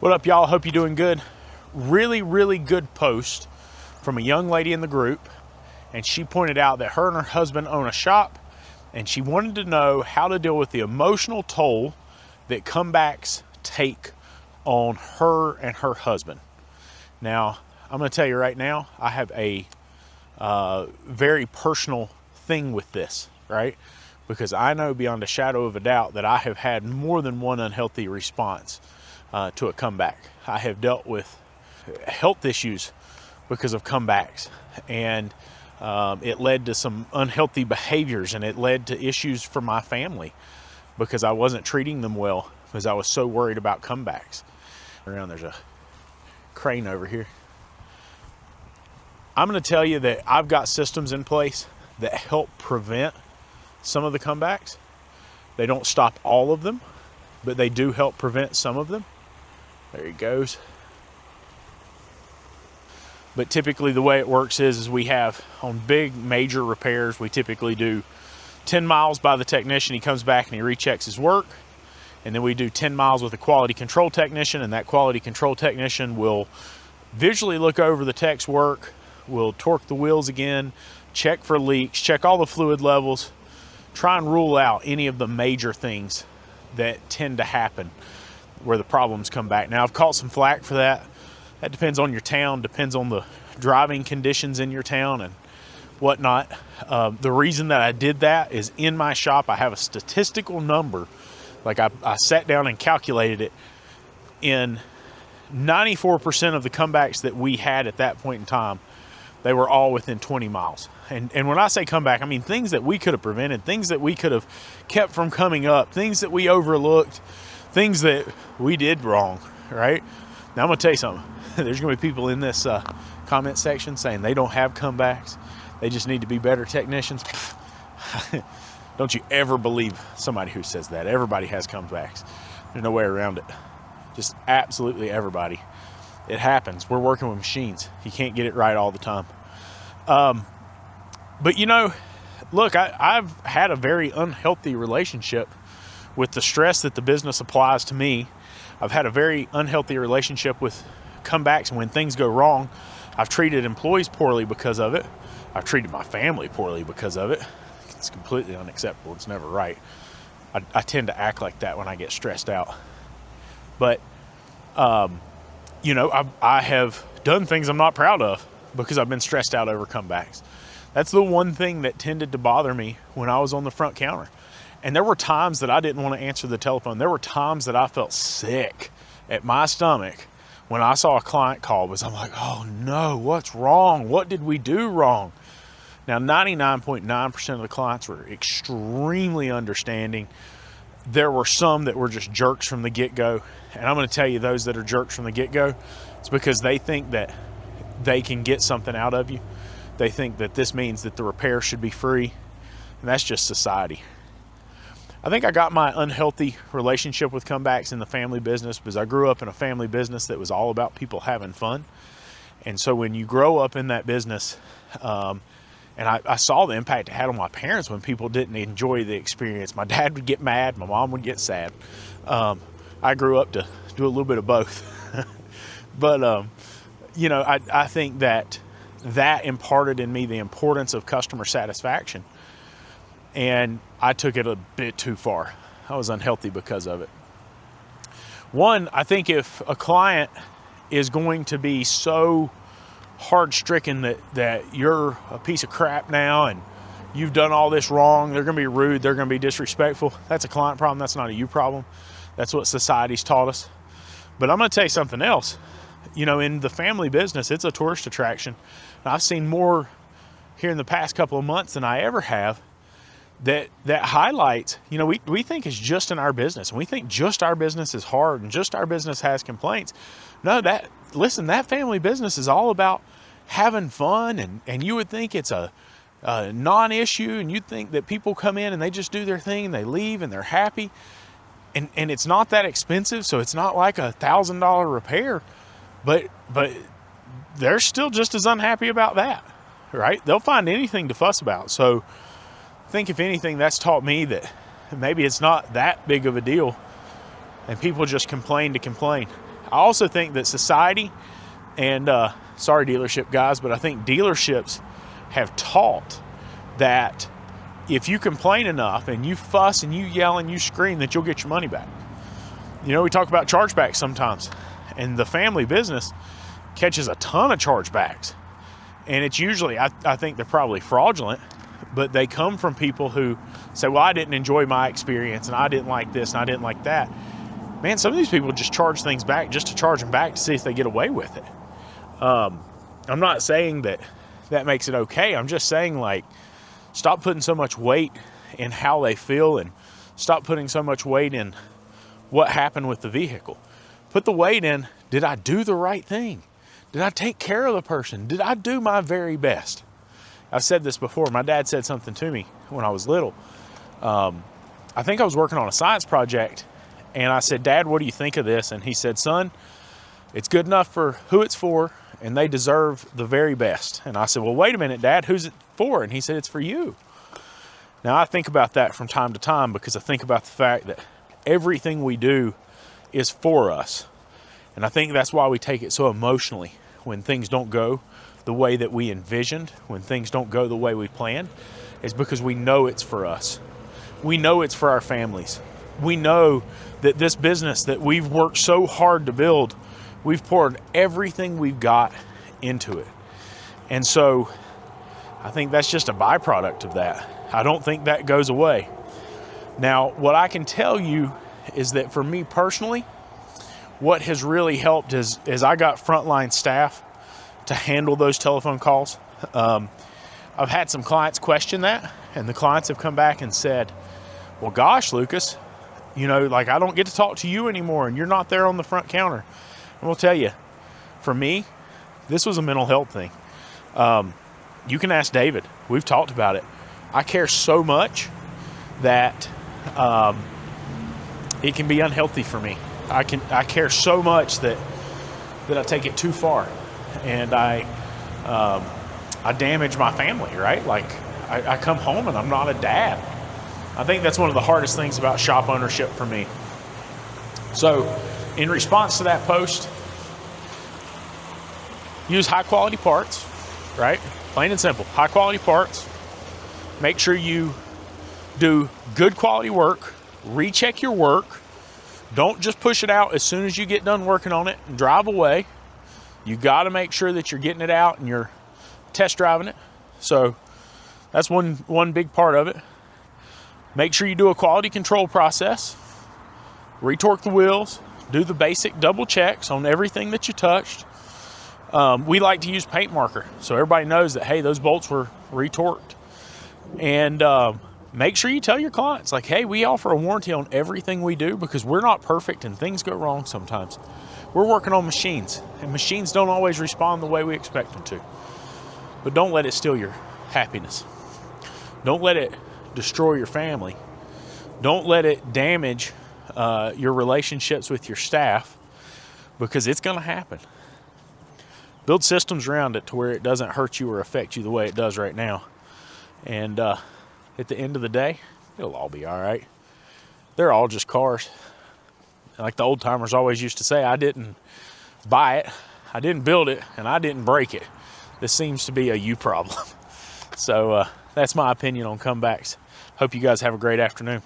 What up, y'all? Hope you're doing good. Really good post from a young lady in the group, and she pointed out that her and her husband own a shop, and she wanted to know how to deal with the emotional toll that comebacks take on her and her husband. Now, I'm going to tell you right now, I have a very personal thing with this, right? Because I know beyond a shadow of a doubt that I have had more than one unhealthy response to a comeback. I have dealt with health issues because of comebacks, and it led to some unhealthy behaviors, and it led to issues for my family because I wasn't treating them well because I was so worried about comebacks. There's a crane over here. I'm going to tell you that I've got systems in place that help prevent some of the comebacks. They don't stop all of them, but they do help prevent some of them. There he goes. But typically the way it works is we have on big major repairs, we typically do 10 miles by the technician. He comes back and he rechecks his work. And then we do 10 miles with a quality control technician, and that quality control technician will visually look over the tech's work, will torque the wheels again, check for leaks, check all the fluid levels, try and rule out any of the major things that tend to happen where the problems come back. Now, I've caught some flack for that. That depends on your town, depends on the driving conditions in your town and whatnot. The reason that I did that is in my shop, I have a statistical number. Like I sat down and calculated it. In 94% of the comebacks that we had at that point in time, they were all within 20 miles. And when I say comeback, I mean things that we could have prevented, things that we could have kept from coming up, things that we overlooked, things that we did wrong, right? Now I'm gonna tell you something. There's gonna be people in this comment section saying they don't have comebacks. They just need to be better technicians. Don't you ever believe somebody who says that. Everybody has comebacks. There's no way around it. Just absolutely everybody. It happens. We're working with machines. You can't get it right all the time. But you know, look, I've had a very unhealthy relationship with the stress that the business applies to me. I've had a very unhealthy relationship with comebacks, and when things go wrong, I've treated employees poorly because of it. I've treated my family poorly because of it. It's completely unacceptable. It's never right. I tend to act like that when I get stressed out. But, you know, I have done things I'm not proud of because I've been stressed out over comebacks. That's the one thing that tended to bother me when I was on the front counter. And there were times that I didn't want to answer the telephone. There were times that I felt sick at my stomach when I saw a client call, because I'm like, oh no, what's wrong? What did we do wrong? Now, 99.9% of the clients were extremely understanding. There were some that were just jerks from the get-go. And I'm going to tell you, those that are jerks from the get-go, it's because they think that they can get something out of you. They think that this means that the repair should be free. And that's just society. I think I got my unhealthy relationship with comebacks in the family business because I grew up in a family business that was all about people having fun. And so when you grow up in that business, and I saw the impact it had on my parents when people didn't enjoy the experience. My dad would get mad, my mom would get sad. I grew up to do a little bit of both. But, you know, I think that imparted in me the importance of customer satisfaction. And I took it a bit too far. I was unhealthy because of it. One, I think if a client is going to be so hard-stricken that you're a piece of crap now and you've done all this wrong, they're going to be rude, they're going to be disrespectful, that's a client problem, that's not a you problem. That's what society's taught us. But I'm going to tell you something else. You know, in the family business, it's a tourist attraction. And I've seen more here in the past couple of months than I ever have that highlights, you know, we think it's just in our business, and we think just our business is hard and just our business has complaints. No, that family business is all about having fun, and you would think it's a non-issue, and you'd think that people come in and they just do their thing and they leave and they're happy, and it's not that expensive, so it's not like $1,000 repair, but they're still just as unhappy about that, right? They'll find anything to fuss about. So I think if anything, that's taught me that maybe it's not that big of a deal and people just complain to complain. I also think that society and, sorry dealership guys, but I think dealerships have taught that if you complain enough and you fuss and you yell and you scream, that you'll get your money back. You know, we talk about chargebacks sometimes, and the family business catches a ton of chargebacks. And it's usually, I think they're probably fraudulent, but they come from people who say, well, I didn't enjoy my experience, and I didn't like this, and I didn't like that. Man, some of these people just charge things back just to charge them back to see if they get away with it. I'm not saying that makes it okay. I'm just saying, like, stop putting so much weight in how they feel, and stop putting so much weight in what happened with the vehicle. Put the weight in, did I do the right thing? Did I take care of the person? Did I do my very best? I've said this before. My dad said something to me when I was little. I think I was working on a science project, and I said, Dad, what do you think of this? And he said, son, it's good enough for who it's for, and they deserve the very best. And I said, well, wait a minute, Dad, who's it for? And he said, it's for you. Now, I think about that from time to time, because I think about the fact that everything we do is for us. And I think that's why we take it so emotionally when things don't go the way that we envisioned, when things don't go the way we planned, is because we know it's for us. We know it's for our families. We know that this business that we've worked so hard to build, we've poured everything we've got into it. And so I think that's just a byproduct of that. I don't think that goes away. Now, what I can tell you is that for me personally, what has really helped is I got frontline staff to handle those telephone calls. I've had some clients question that, and the clients have come back and said, well, gosh, Lucas, you know, like, I don't get to talk to you anymore, and you're not there on the front counter. And we'll tell you, for me, this was a mental health thing. You can ask David. We've talked about it. I care so much that it can be unhealthy for me. I care so much that I take it too far, and I damage my family, right? Like, I come home and I'm not a dad. I think that's one of the hardest things about shop ownership for me. So, in response to that post, use high quality parts, right? Plain and simple, high quality parts. Make sure you do good quality work. Recheck your work. Don't just push it out as soon as you get done working on it and drive away. You got to make sure that you're getting it out and you're test driving it. So that's one big part of it. Make sure you do a quality control process. Retorque the wheels. Do the basic double checks on everything that you touched. We like to use paint marker, so everybody knows that, hey, those bolts were retorqued. And make sure you tell your clients, like, hey, we offer a warranty on everything we do, because we're not perfect and things go wrong sometimes. We're working on machines, and machines don't always respond the way we expect them to. But don't let it steal your happiness. Don't let it destroy your family. Don't let it damage your relationships with your staff, because it's going to happen. Build systems around it to where it doesn't hurt you or affect you the way it does right now. And at the end of the day, it'll all be all right. They're all just cars. Like the old timers always used to say, I didn't buy it, I didn't build it, and I didn't break it. This seems to be a you problem. So that's my opinion on comebacks. Hope you guys have a great afternoon.